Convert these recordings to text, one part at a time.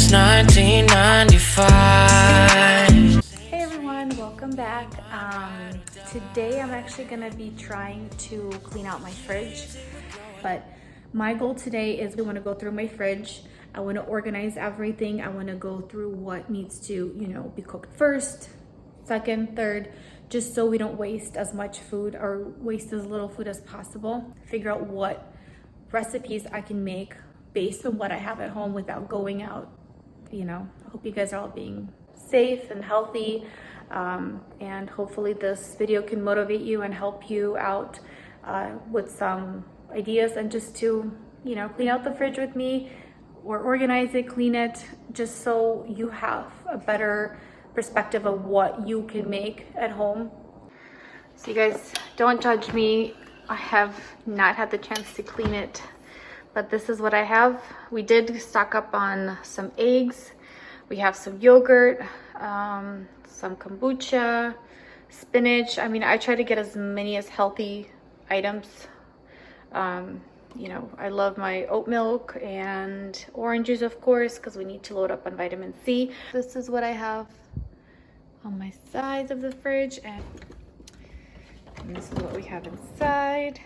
since 1995. Hey everyone, welcome back. Today I'm actually gonna be trying to clean out my fridge, but my goal today is I want to go through my fridge. I want to organize everything. I want to go through what needs to, be cooked first, second, third, just so we don't waste as much food or waste as little food as possible. Figure out what recipes I can make based on what I have at home without going out. I hope you guys are all being safe and healthy, and hopefully this video can motivate you and help you out with some ideas and just to clean out the fridge with me or organize it, clean it, just so you have a better perspective of what you can make at home. So you guys don't judge me, I have not had the chance to clean it, but this is what I have. We did stock up on some eggs, we have some yogurt, some kombucha, spinach. I mean, I try to get as many as healthy items. I love my oat milk and orange juice, of course, because we need to load up on vitamin C. This is what I have on my sides of the fridge, and this is what we have inside.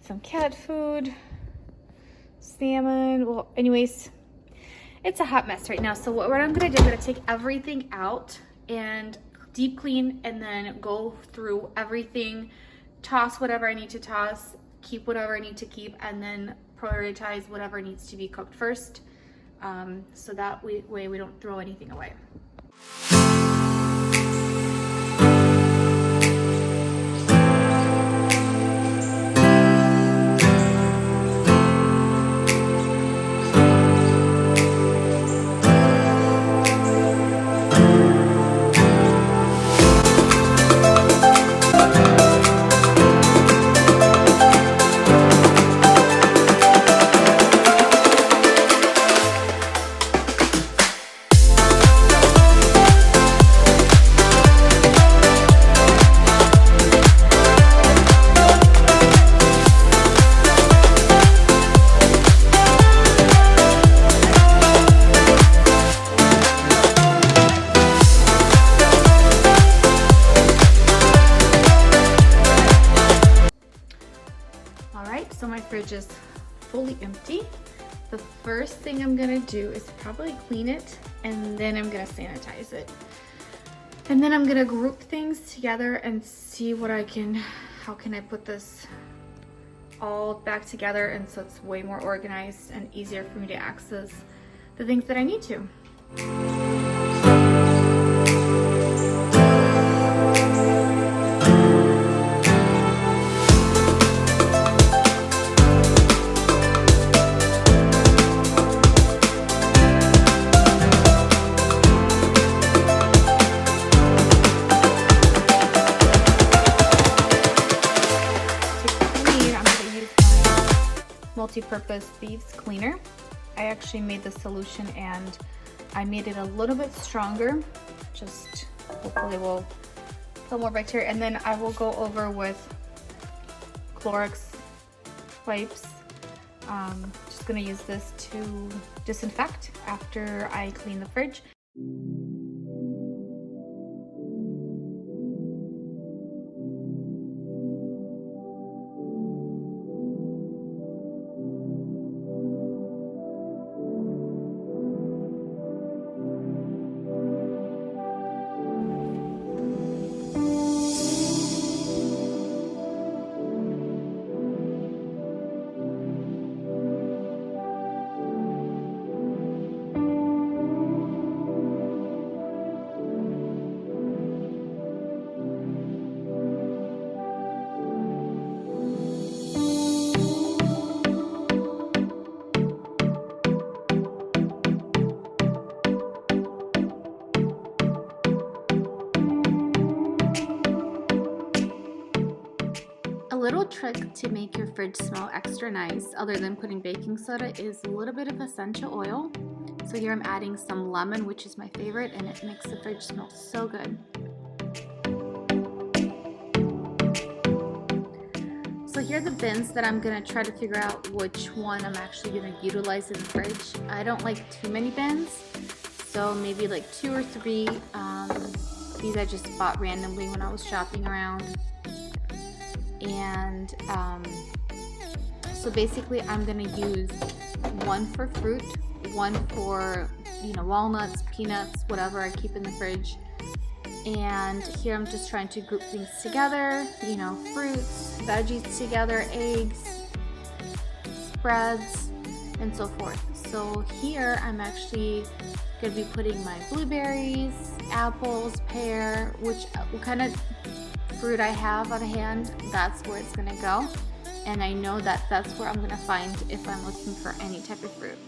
Some cat food, salmon. Well, anyways, it's a hot mess right now. So what I'm gonna do, I'm gonna take everything out and deep clean, and then go through everything, toss whatever I need to toss, keep whatever I need to keep, and then prioritize whatever needs to be cooked first, so that way we don't throw anything away. So my fridge is fully empty. The first thing I'm gonna do is probably clean it, and then I'm gonna sanitize it. And then I'm gonna group things together and see how can I put this all back together, and so it's way more organized and easier for me to access the things that I need to. Multi-purpose thieves cleaner. I actually made the solution and I made it a little bit stronger, just hopefully will kill more bacteria. And then I will go over with Clorox wipes. Just gonna use this to disinfect after I clean the fridge. little trick to make your fridge smell extra nice, other than putting baking soda, is a little bit of essential oil. So here I'm adding some lemon, which is my favorite, and it makes the fridge smell so good. So here are the bins that I'm gonna try to figure out which one I'm actually gonna utilize in the fridge. I don't like too many bins, so maybe like 2 or 3. These I just bought randomly when I was shopping around. And so basically I'm gonna use one for fruit, one for, you know, walnuts, peanuts, whatever I keep in the fridge. And here I'm just trying to group things together, you know, fruits, veggies together, eggs, spreads, and so forth. So here I'm actually gonna be putting my blueberries, apples, pear, what kind of fruit I have on hand, that's where it's gonna go. And I know that that's where I'm gonna find if I'm looking for any type of fruit.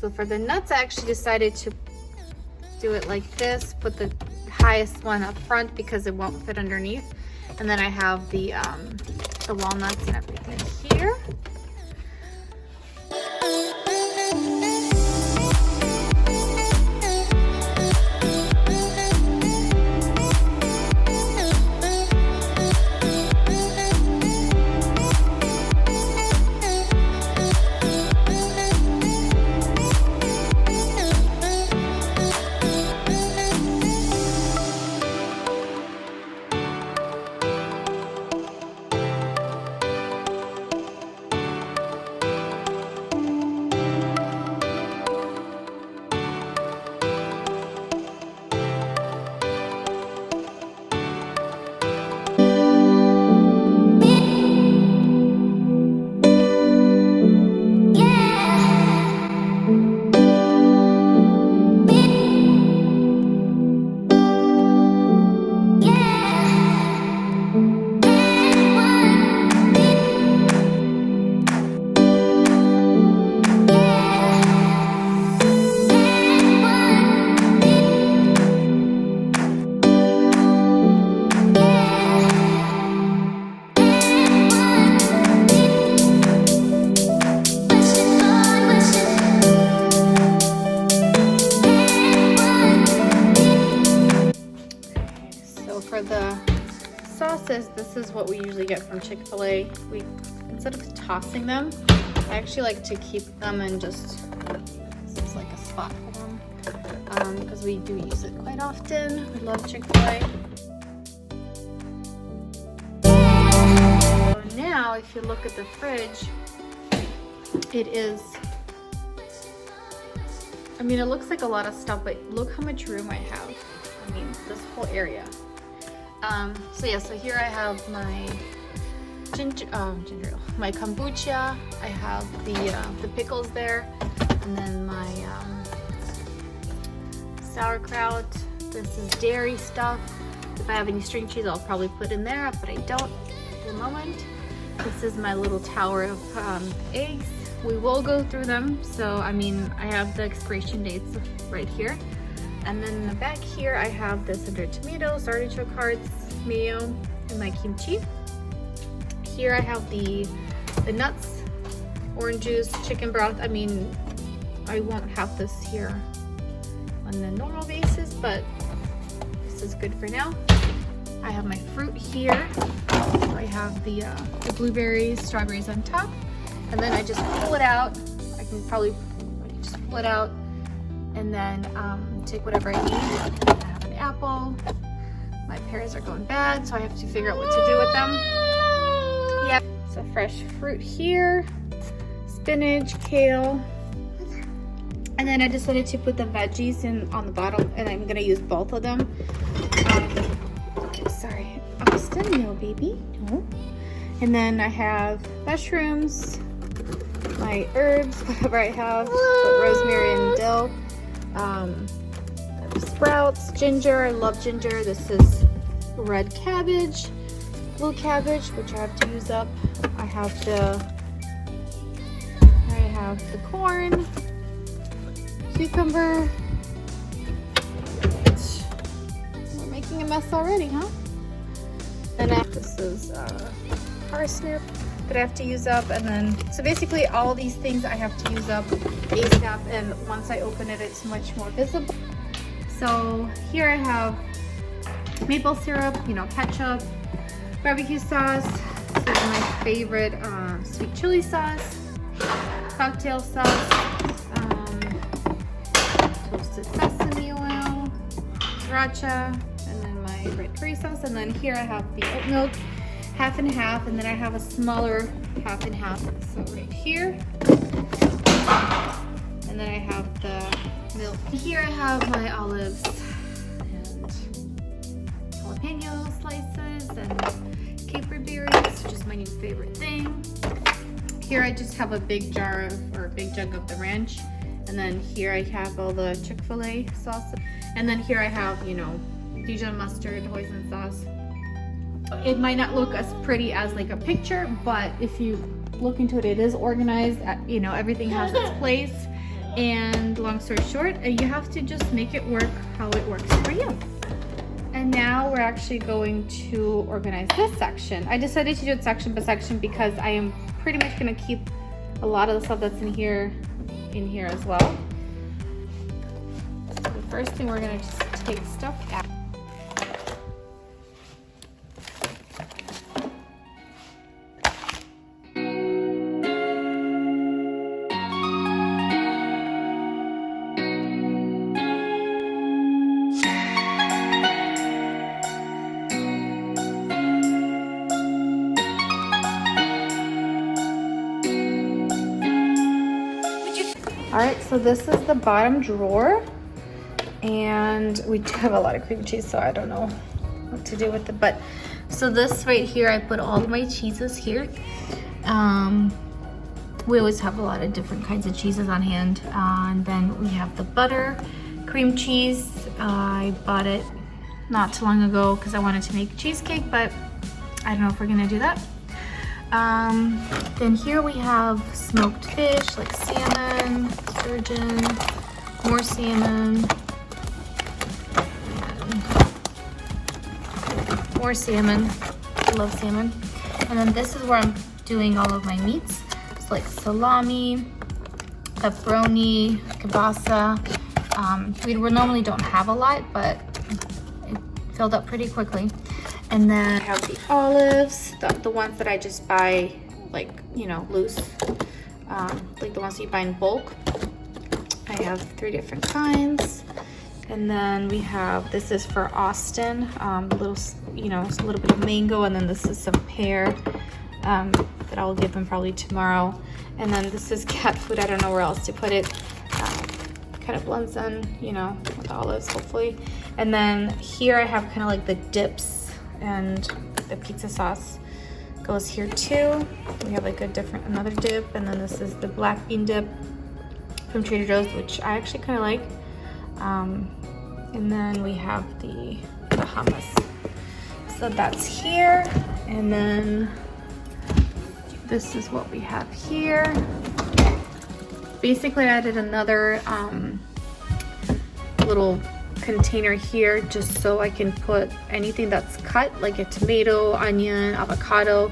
So for the nuts, I actually decided to do it like this, put the highest one up front because it won't fit underneath. And then I have the walnuts and everything here. For the sauces, this is what we usually get from Chick-fil-A. We, instead of tossing them, I actually like to keep them and just, this is like a spot for them, because we do use it quite often. We love Chick-fil-A. So now, if you look at the fridge, it is, I mean, it looks like a lot of stuff, but look how much room I have. I mean, this whole area. So yeah, so here I have my ginger ale, my kombucha. I have the pickles there, and then my sauerkraut. This is dairy stuff. If I have any string cheese, I'll probably put in there, but I don't at the moment. This is my little tower of eggs. We will go through them. So I mean, I have the expiration dates right here. And then in the back here, I have the celery tomatoes, artichoke hearts, mayo, and my kimchi. Here I have the nuts, orange juice, chicken broth. I mean, I won't have this here on the normal basis, but this is good for now. I have my fruit here. I have the blueberries, strawberries on top, and then I just pull it out. I can just pull it out and then take whatever I need. I have an apple. My pears are going bad, so I have to figure out what to do with them. Yep, so fresh fruit here, spinach, kale, and then I decided to put the veggies in on the bottom, and I'm gonna use both of them. Okay, sorry, Austin, no baby, no. And then I have mushrooms, my herbs, whatever I have, rosemary and dill, sprouts, ginger. I love ginger. This is red cabbage, blue cabbage, which I have to use up. I have the corn, cucumber. We're making a mess already, huh? Then this is parsnip that I have to use up, and then so basically all these things I have to use up ASAP, and once I open it, it's much more visible. So here I have maple syrup, you know, ketchup, barbecue sauce. This is my favorite sweet chili sauce, cocktail sauce, toasted sesame oil, sriracha, and then my red curry sauce. And then here I have the oat milk, half and half, and then I have a smaller half and half. So right here, and then I have the milk. Here I have my olives and jalapeno slices and caper berries, which is my new favorite thing. Here I just have a big jar of, or a big jug of the ranch, and then here I have all the Chick-fil-A sauce, and then here I have, you know, Dijon mustard, hoisin sauce. It might not look as pretty as like a picture, but if you look into it, it is organized. You know, everything has its place. And long story short, you have to just make it work how it works for you. And now we're actually going to organize this section. I decided to do it section by section because I am pretty much gonna keep a lot of the stuff that's in here as well. So the first thing, we're gonna just take stuff out. All right, so this is the bottom drawer, and we do have a lot of cream cheese, so I don't know what to do with it. But so this right here, I put all of my cheeses here. We always have a lot of different kinds of cheeses on hand. And then we have the butter, cream cheese. I bought it not too long ago because I wanted to make cheesecake, but I don't know if we're gonna do that. Then here we have smoked fish, like salmon, sturgeon, more salmon, more salmon. I love salmon. And then this is where I'm doing all of my meats. It's like salami, pepperoni, kielbasa. We normally don't have a lot, but it filled up pretty quickly. And then I have the olives, the ones that I just buy, like, you know, loose, like the ones that you buy in bulk. I have 3 different kinds. And then we have, this is for Austin, a little, you know, a little bit of mango, and then this is some pear that I will give him probably tomorrow. And then this is cat food. I don't know where else to put it. Kind of blends in, you know, with the olives, hopefully. And then here I have kind of like the dips, and the pizza sauce goes here too. We have like another dip, and then this is the black bean dip from Trader Joe's, which I actually kind of like. And then we have the hummus. So that's here, and then this is what we have here. Basically, I added another little container here just so I can put anything that's cut, like a tomato, onion, avocado.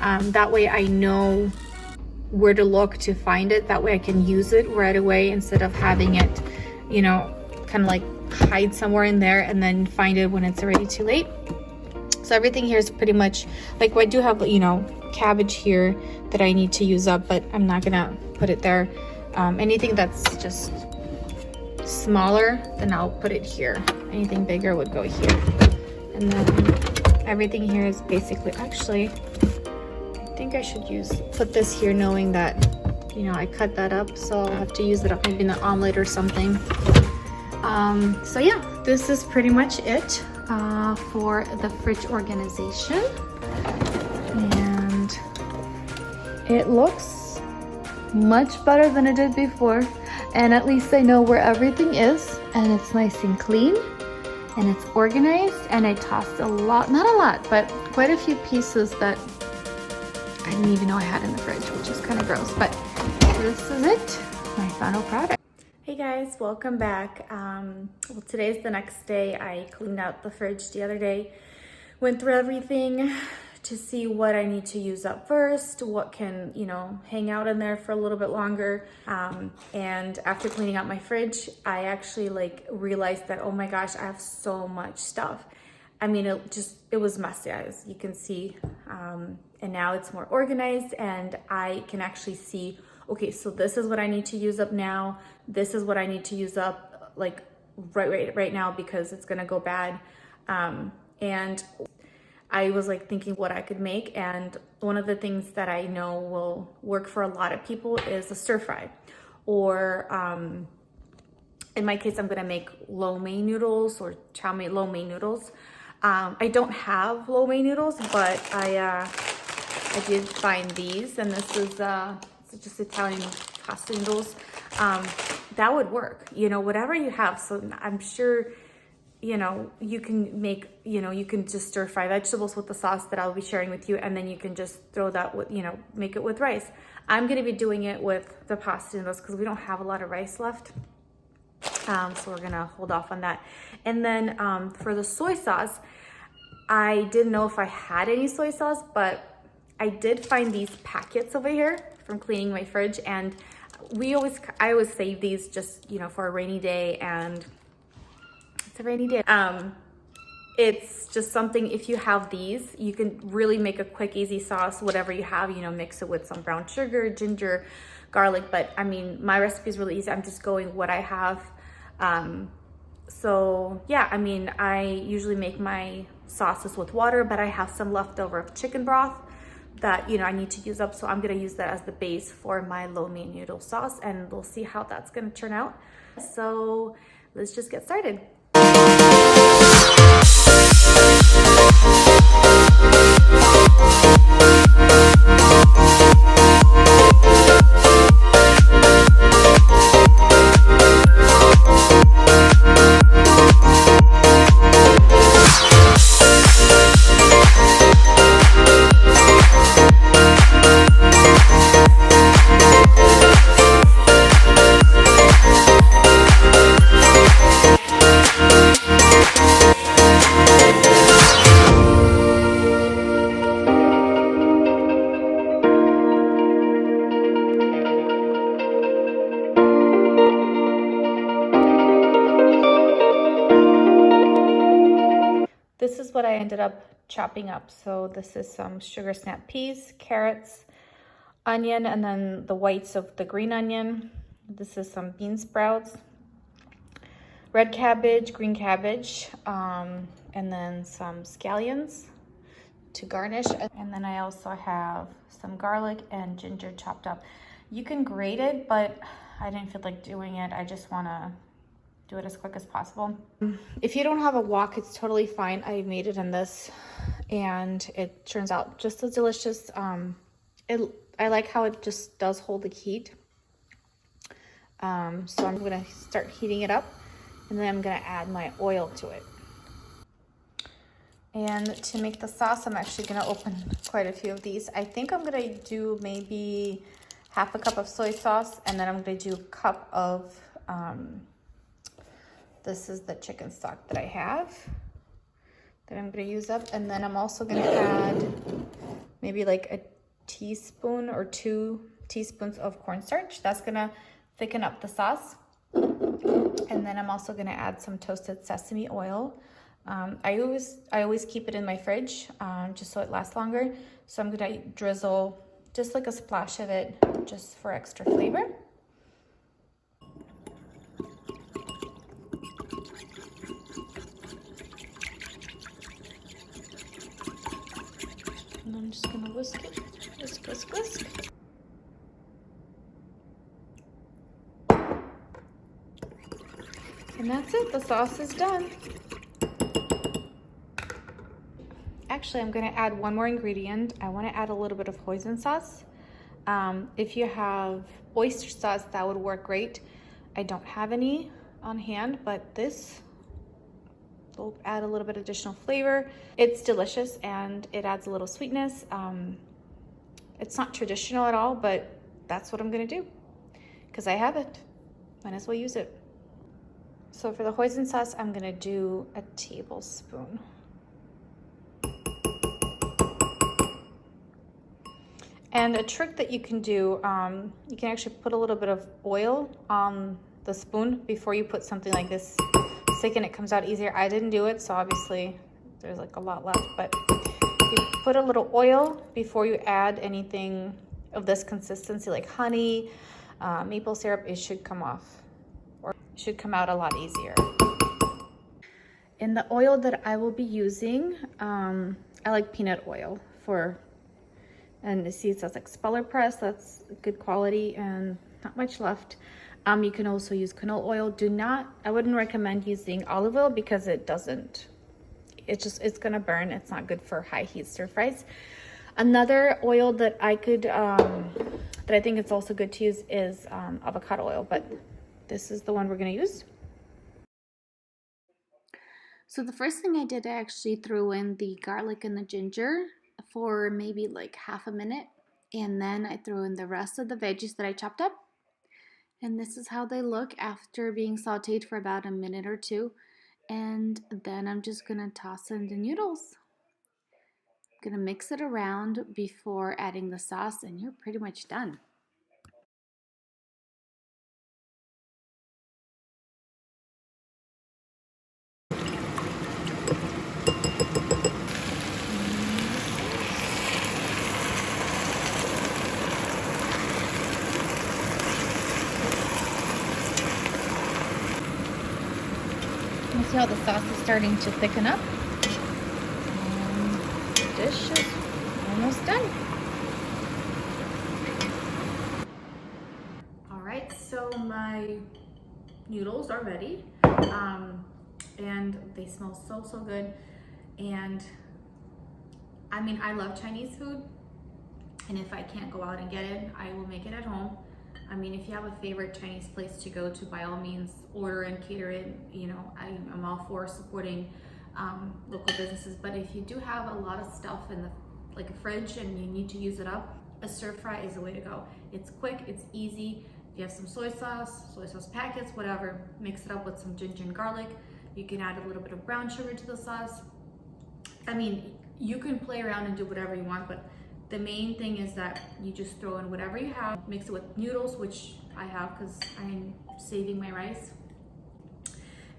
That way I know where to look to find it. That way I can use it right away instead of having it, you know, kind of like hide somewhere in there and then find it when it's already too late. So everything here is pretty much, like I do have, you know, cabbage here that I need to use up, but I'm not gonna put it there. Anything that's just smaller, then I'll put it here. Anything bigger would go here. And then everything here is basically, actually, I think I should put this here knowing that, you know, I cut that up, so I'll have to use it up maybe in an omelet or something. So yeah, this is pretty much it for the fridge organization. And it looks much better than it did before. And at least I know where everything is, and it's nice and clean, and it's organized. And I tossed a lot, not a lot, but quite a few pieces that I didn't even know I had in the fridge, which is kind of gross. But this is it, my final product. Hey guys, welcome back. Well, today's the next day. I cleaned out the fridge the other day, went through everything to see what I need to use up first, what can, you know, hang out in there for a little bit longer. And after cleaning out my fridge, I actually realized that, oh my gosh, I have so much stuff. I mean, it was messy, as you can see. And now it's more organized, and I can actually see, okay, so this is what I need to use up now. This is what I need to use up right now because it's gonna go bad. And I was thinking what I could make, and one of the things that I know will work for a lot of people is a stir fry. Or in my case, I'm gonna make lo mein noodles or chow mein, lo mein noodles. I don't have lo mein noodles, but I did find these, and this is just Italian pasta noodles. That would work, you know, whatever you have. So I'm sure, you know, you can make, you know, you can just stir fry vegetables with the sauce that I'll be sharing with you, and then you can just throw that with, you know, make it with rice. I'm gonna be doing it with the pasta noodles because we don't have a lot of rice left. So we're gonna hold off on that. And then for the soy sauce, I didn't know if I had any soy sauce, but I did find these packets over here from cleaning my fridge, and I always save these just, you know, for a rainy day, and it's a rainy day. It's just something, if you have these, you can really make a quick, easy sauce, whatever you have, you know, mix it with some brown sugar, ginger, garlic. But I mean, my recipe is really easy. I'm just going what I have. So yeah, I mean, I usually make my sauces with water, but I have some leftover chicken broth that, you know, I need to use up. So I'm gonna use that as the base for my lo mein noodle sauce, and we'll see how that's gonna turn out. So let's just get started. This is what I ended up chopping up. So this is some sugar snap peas, carrots, onion, and then the whites of the green onion. This is some bean sprouts, red cabbage, green cabbage, and then some scallions to garnish. And then I also have some garlic and ginger chopped up. You can grate it, but I didn't feel like doing it. I just want to do it as quick as possible. If you don't have a wok, it's totally fine. I made it in this, and it turns out just as delicious. I like how it just does hold the heat. So I'm gonna start heating it up, and then I'm gonna add my oil to it. And to make the sauce, I'm actually gonna open quite a few of these. I think I'm gonna do maybe half a cup of soy sauce, and then I'm gonna do a cup of, this is the chicken stock that I have that I'm gonna use up. And then I'm also gonna add maybe like a teaspoon or 2 teaspoons of cornstarch. That's gonna thicken up the sauce. And then I'm also gonna add some toasted sesame oil. I always keep it in my fridge just so it lasts longer. So I'm gonna drizzle just like a splash of it just for extra flavor. And I'm just gonna whisk it, whisk, whisk, whisk. And that's it, the sauce is done. Actually, I'm gonna add one more ingredient. I wanna add a little bit of hoisin sauce. If you have oyster sauce, that would work great. I don't have any on hand, but this will add a little bit of additional flavor. It's delicious and it adds a little sweetness. It's not traditional at all, but that's what I'm gonna do because I have it. Might as well use it. So for the hoisin sauce, I'm gonna do a tablespoon. And a trick that you can do, you can actually put a little bit of oil on the spoon before you put something like this thick and it comes out easier. I didn't do it, so obviously there's like a lot left, but you put a little oil before you add anything of this consistency, like honey, maple syrup, it should come off, or it should come out a lot easier. In the oil that I will be using, I like peanut oil and you see it says like Speller Press, that's good quality and not much left. You can also use canola oil. I wouldn't recommend using olive oil because it's gonna burn. It's not good for high heat stir fries. Another oil that I think it's also good to use is avocado oil, but this is the one we're gonna use. So the first thing I did, I actually threw in the garlic and the ginger for maybe like half a minute, and then I threw in the rest of the veggies that I chopped up. And this is how they look after being sauteed for about a minute or two. And then I'm just gonna toss in the noodles. I'm gonna mix it around before adding the sauce, and you're pretty much done. You see how the sauce is starting to thicken up? And the dish is almost done. All right, so my noodles are ready. And they smell so good. And I mean, I love Chinese food. And if I can't go out and get it, I will make it at home. I mean, if you have a favorite Chinese place to go to, by all means, order and cater it. You know, I'm all for supporting local businesses. But if you do have a lot of stuff in like a fridge and you need to use it up, a stir fry is the way to go. It's quick, it's easy. If you have some soy sauce packets, whatever, mix it up with some ginger and garlic. You can add a little bit of brown sugar to the sauce. I mean, you can play around and do whatever you want, but the main thing is that you just throw in whatever you have, mix it with noodles, which I have because I'm saving my rice.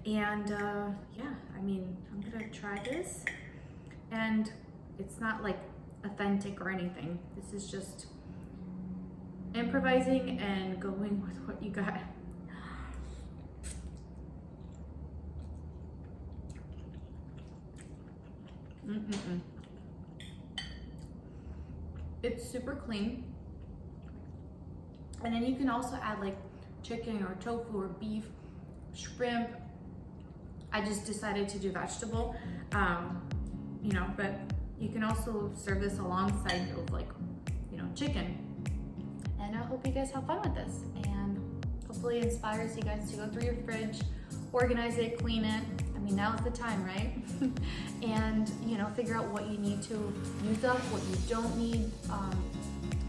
And yeah, I mean, I'm gonna try this. And it's not like authentic or anything. This is just improvising and going with what you got. It's super clean. And then you can also add like chicken or tofu or beef, shrimp. I just decided to do vegetable, you know, but you can also serve this alongside of like, you know, chicken. And I hope you guys have fun with this and hopefully it inspires you guys to go through your fridge, organize it, clean it. I mean, now's the time, right? And, you know, figure out what you need to use up, what you don't need,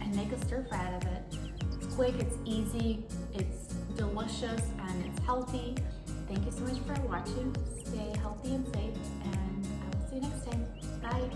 and make a stir fry out of it. It's quick, it's easy, it's delicious, and it's healthy. Thank you so much for watching. Stay healthy and safe, and I will see you next time. Bye.